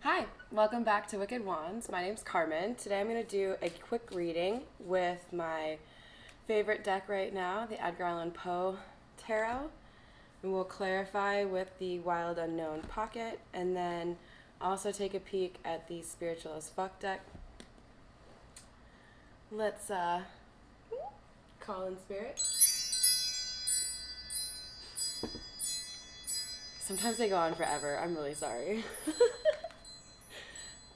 Hi, welcome back to Wicked Wands. My name's Carmen. Today I'm going to do a quick reading with my favorite deck right now, the Edgar Allan Poe Tarot. And we'll clarify with the Wild Unknown Pocket and then also take a peek at the Spiritual as Fuck deck. Let's call in spirit. Sometimes they go on forever. I'm really sorry.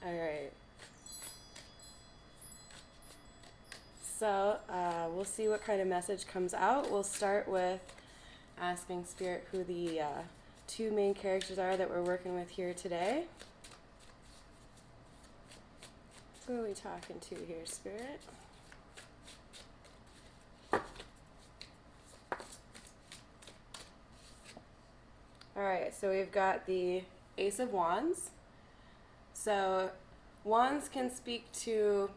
All right. So we'll see what kind of message comes out. We'll start with asking Spirit who the two main characters are that we're working with here today. Who are we talking to here, Spirit? All right, so we've got the Ace of Wands. So wands can speak to,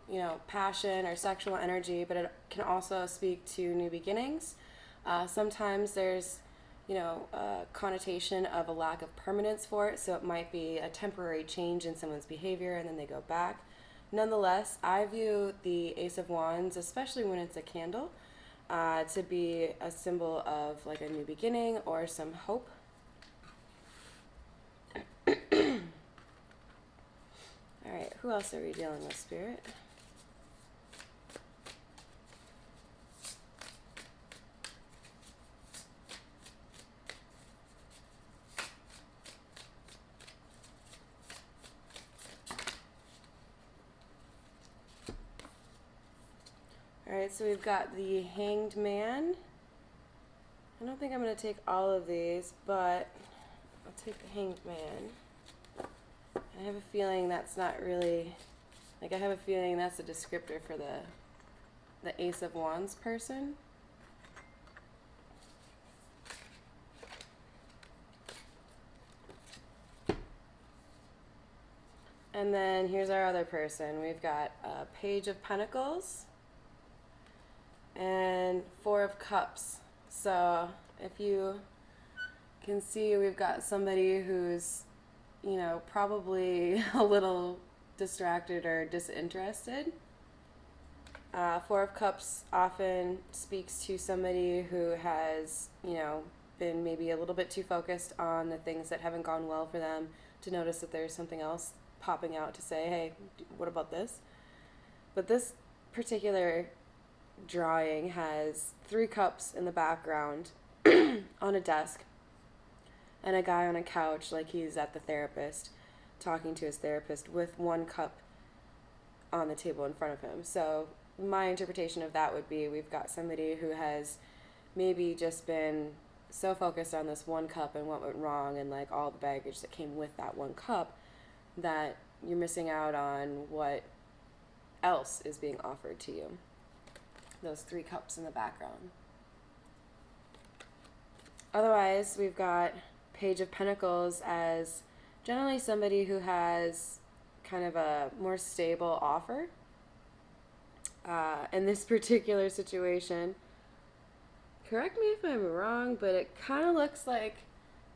passion or sexual energy, but it can also speak to new beginnings. Sometimes there's, a connotation of a lack of permanence for it, so it might be a temporary change in someone's behavior and then they go back. Nonetheless, I view the Ace of Wands, especially when it's a candle, to be a symbol of like a new beginning or some hope. All right, who else are we dealing with, Spirit? All right, so we've got the Hanged Man. I don't think I'm going to take all of these, but I'll take the Hanged Man. I have a feeling that's not really, I have a feeling that's a descriptor for the Ace of Wands person. And then here's our other person. We've got a Page of Pentacles and Four of Cups. So if you can see, we've got somebody who's probably a little distracted or disinterested. Four of Cups often speaks to somebody who has, been maybe a little bit too focused on the things that haven't gone well for them to notice that there's something else popping out to say, hey, what about this? But this particular drawing has 3 cups in the background on a desk, and a guy on a couch like he's at the therapist, talking to his therapist with 1 cup on the table in front of him. So my interpretation of that would be we've got somebody who has maybe just been so focused on this 1 cup and what went wrong and like all the baggage that came with that 1 cup that you're missing out on what else is being offered to you. Those 3 cups in the background. Otherwise, we've got Page of Pentacles as generally somebody who has kind of a more stable offer. In this particular situation, correct me if I'm wrong, but it kind of looks like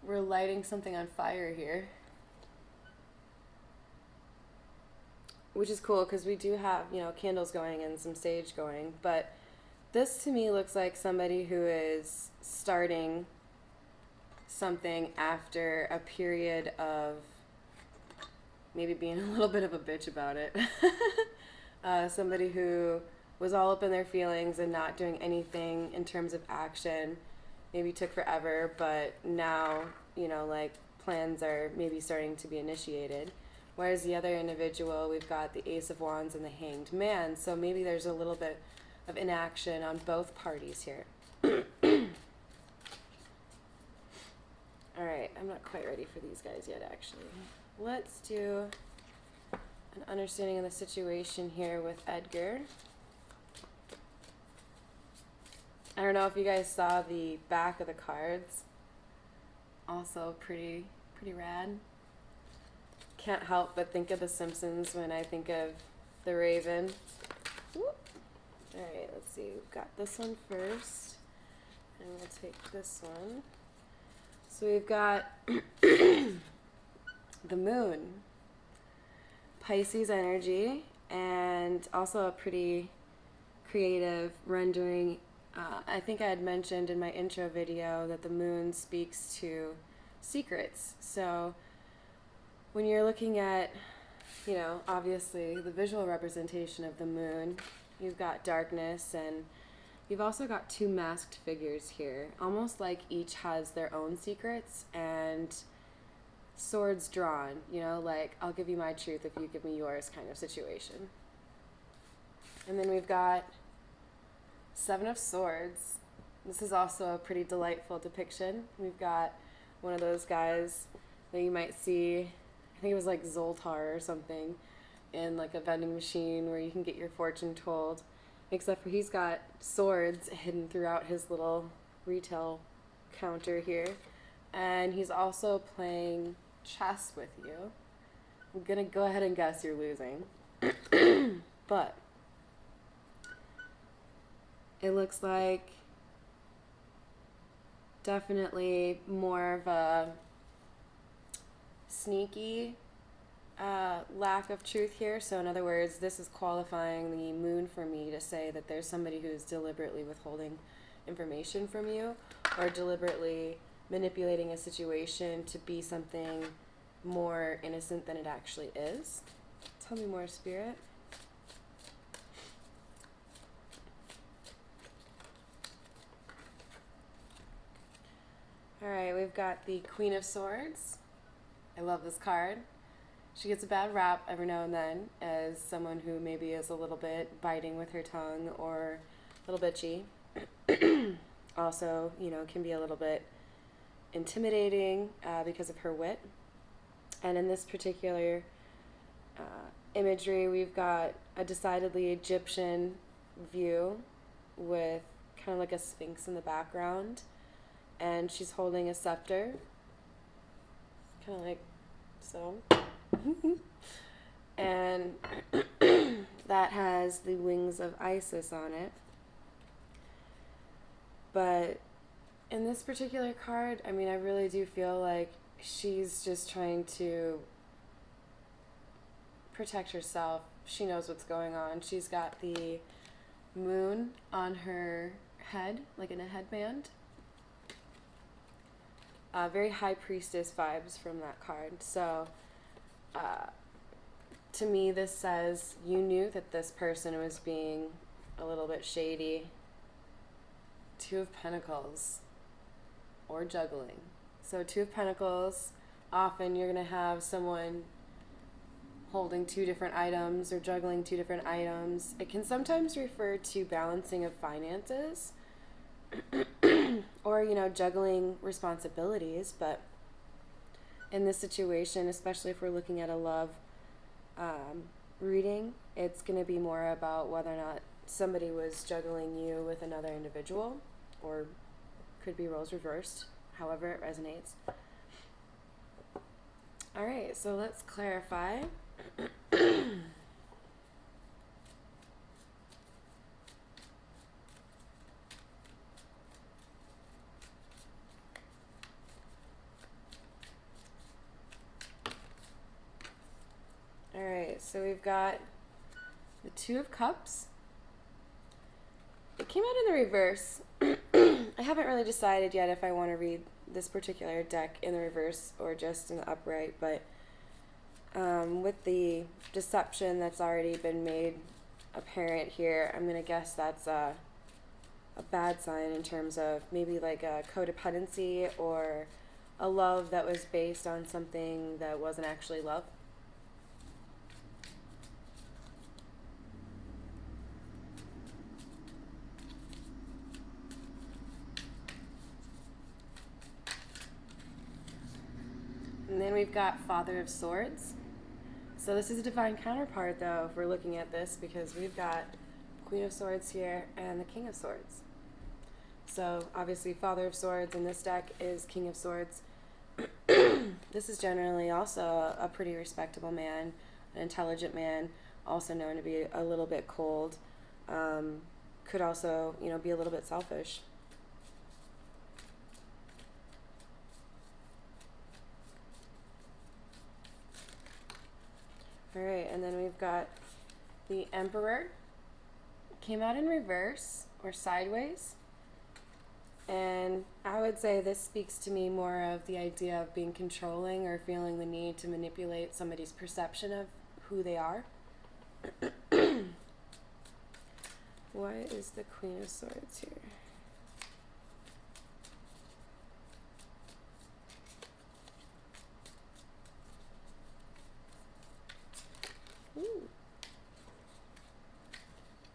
we're lighting something on fire here. Which is cool because we do have, candles going and some sage going, but this to me looks like somebody who is starting something after a period of maybe being a little bit of a bitch about it. Somebody who was all up in their feelings and not doing anything in terms of action, maybe took forever, but now, plans are maybe starting to be initiated. Whereas the other individual, we've got the Ace of Wands and the Hanged Man, so maybe there's a little bit of inaction on both parties here. All right, I'm not quite ready for these guys yet, actually. Let's do an understanding of the situation here with Edgar. I don't know if you guys saw the back of the cards. Also pretty rad. Can't help but think of The Simpsons when I think of the Raven. Whoop. All right, let's see. We've got this one first, and we'll take this one. So we've got the Moon. Pisces energy, and also a pretty creative rendering. I think I had mentioned in my intro video that the moon speaks to secrets. So when you're looking at, you know, obviously the visual representation of the moon, you've got darkness, and you've also got two masked figures here, almost like each has their own secrets and swords drawn, you know, like I'll give you my truth if you give me yours kind of situation. And then we've got Seven of Swords. This is also a pretty delightful depiction. We've got one of those guys that you might see, I think it was like Zoltar or something, in like a vending machine where you can get your fortune told, except for he's got swords hidden throughout his little retail counter here. And he's also playing chess with you. I'm gonna go ahead and guess you're losing. But it looks like definitely more of a sneaky lack of truth here. So in other words, this is qualifying the moon for me to say that there's somebody who's deliberately withholding information from you, or deliberately manipulating a situation to be something more innocent than it actually is. Tell me more, Spirit. Alright, we've got the Queen of Swords. I love this card. She gets a bad rap every now and then as someone who maybe is a little bit biting with her tongue or a little bitchy. Also, you know, can be a little bit intimidating because of her wit. And in this particular imagery, we've got a decidedly Egyptian view with kind of like a sphinx in the background, and she's holding a scepter, kind of like so. And that has the wings of Isis on it. But in this particular card, I mean, I really do feel like she's just trying to protect herself. She knows what's going on. She's got the moon on her head, like in a headband. Very high priestess vibes from that card. So to me, this says you knew that this person was being a little bit shady. Two of Pentacles, or juggling. So Two of Pentacles, often you're going to have someone holding two different items or juggling two different items. It can sometimes refer to balancing of finances or, you know, juggling responsibilities. But in this situation, especially if we're looking at a love reading, it's going to be more about whether or not somebody was juggling you with another individual, or could be roles reversed, however it resonates. All right, so let's clarify. All right, so we've got the Two of Cups. It came out in the reverse. I haven't really decided yet if I want to read this particular deck in the reverse or just in the upright, but with the deception that's already been made apparent here, I'm going to guess that's a bad sign in terms of maybe like a codependency or a love that was based on something that wasn't actually love. And then we've got Father of Swords. So this is a divine counterpart, though, if we're looking at this, because we've got Queen of Swords here and the King of Swords. So obviously Father of Swords in this deck is King of Swords. This is generally also a pretty respectable man, an intelligent man, also known to be a little bit cold. Could also, you know, be a little bit selfish. All right, and then we've got the Emperor. Came out in reverse or sideways. And I would say this speaks to me more of the idea of being controlling or feeling the need to manipulate somebody's perception of who they are. Why is the Queen of Swords here? Ooh.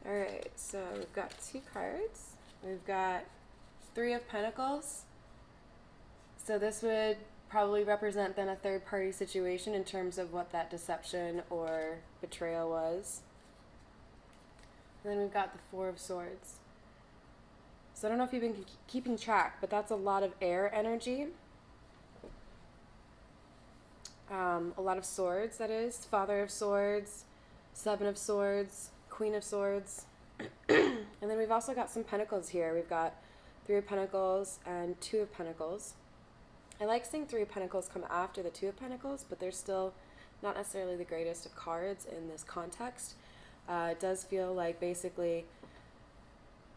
Alright, so we've got 2 cards. We've got 3 of Pentacles. So this would probably represent then a third-party situation in terms of what that deception or betrayal was. And then we've got the 4 of Swords. So I don't know if you've been keeping track, but that's a lot of air energy. A lot of swords, that is. Father of Swords, 7 of Swords, Queen of Swords. And then we've also got some Pentacles here. We've got 3 of Pentacles and 2 of Pentacles. I like seeing 3 of Pentacles come after the 2 of Pentacles, but they're still not necessarily the greatest of cards in this context. It does feel like basically,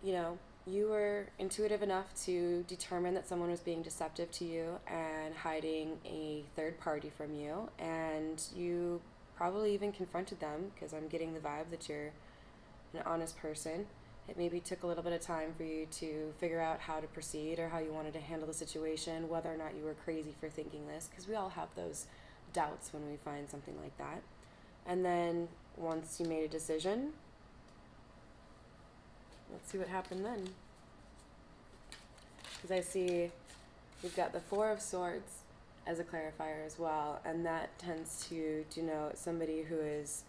you know, you were intuitive enough to determine that someone was being deceptive to you and hiding a third party from you, and you probably even confronted them, because I'm getting the vibe that you're an honest person. It maybe took a little bit of time for you to figure out how to proceed or how you wanted to handle the situation, whether or not you were crazy for thinking this, because we all have those doubts when we find something like that. And then once you made a decision, let's see what happened then. Because I see we've got the 4 of Swords as a clarifier as well, and that tends to denote somebody who is,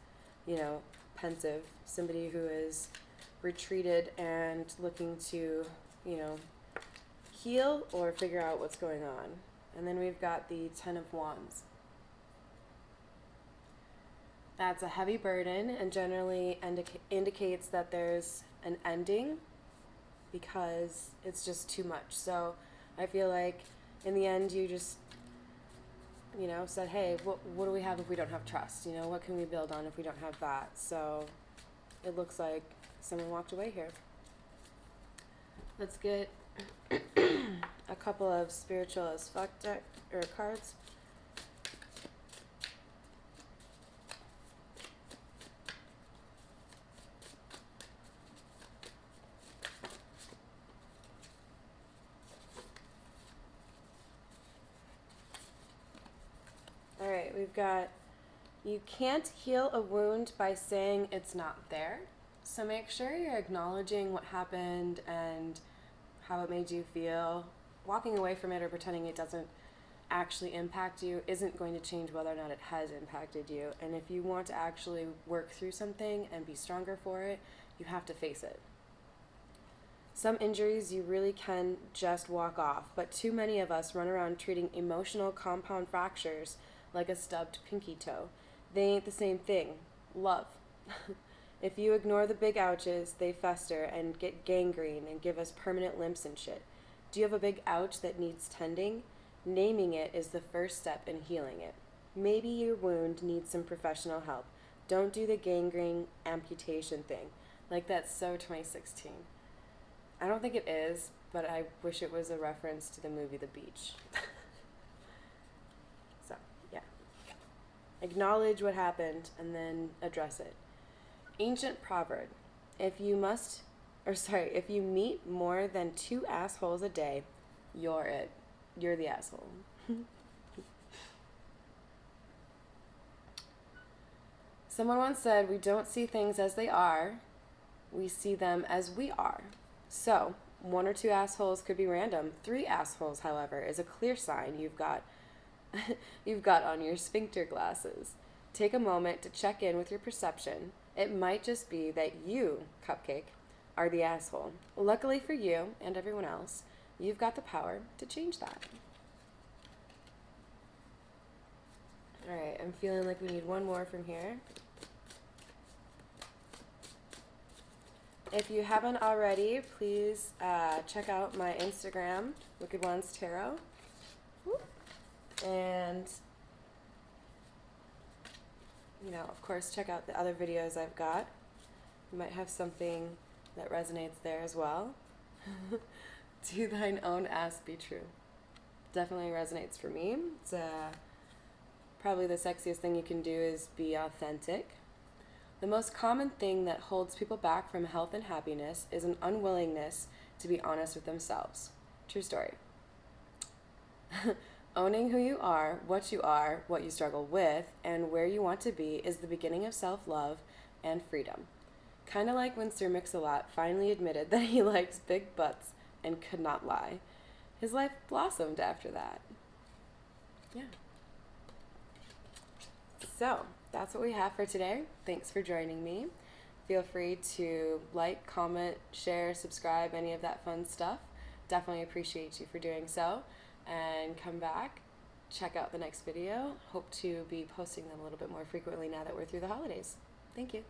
you know, pensive, somebody who is retreated and looking to, you know, heal or figure out what's going on. And then we've got the 10 of Wands. That's a heavy burden and generally indicates that there's an ending because it's just too much. So I feel like in the end you just, you know, said, hey, what do we have if we don't have trust? You know, what can we build on if we don't have that? So it looks like someone walked away here. Let's get a couple of spiritual as fuck deck or cards. All right, we've got, you can't heal a wound by saying it's not there. So make sure you're acknowledging what happened and how it made you feel. Walking away from it or pretending it doesn't actually impact you isn't going to change whether or not it has impacted you. And if you want to actually work through something and be stronger for it, you have to face it. Some injuries you really can just walk off, but too many of us run around treating emotional compound fractures like a stubbed pinky toe. They ain't the same thing. Love. If you ignore the big ouches, they fester and get gangrene and give us permanent limps and shit. Do you have a big ouch that needs tending? Naming it is the first step in healing it. Maybe your wound needs some professional help. Don't do the gangrene amputation thing. Like, that's so 2016. I don't think it is, but I wish it was a reference to the movie The Beach. So, yeah. Acknowledge what happened and then address it. Ancient proverb, if you meet more than 2 assholes a day, you're it. You're the asshole. Someone once said, we don't see things as they are, we see them as we are. So, 1 or 2 assholes could be random. 3 assholes, however, is a clear sign you've got on your sphincter glasses. Take a moment to check in with your perception. It might just be that you, Cupcake, are the asshole. Luckily for you and everyone else, you've got the power to change that. Alright, I'm feeling like we need one more from here. If you haven't already, please check out my Instagram, Wicked Ones Tarot. And of course, check out the other videos I've got. You might have something that resonates there as well. To thine own ask be true. Definitely resonates for me. It's probably the sexiest thing you can do is be authentic. The most common thing that holds people back from health and happiness is an unwillingness to be honest with themselves. True story. Owning who you are, what you struggle with, and where you want to be is the beginning of self-love and freedom. Kind of like when Sir Mix-a-Lot finally admitted that he likes big butts and could not lie. His life blossomed after that. Yeah. So, that's what we have for today. Thanks for joining me. Feel free to like, comment, share, subscribe, any of that fun stuff. Definitely appreciate you for doing so. And come back, check out the next video. Hope to be posting them a little bit more frequently now that we're through the holidays. Thank you.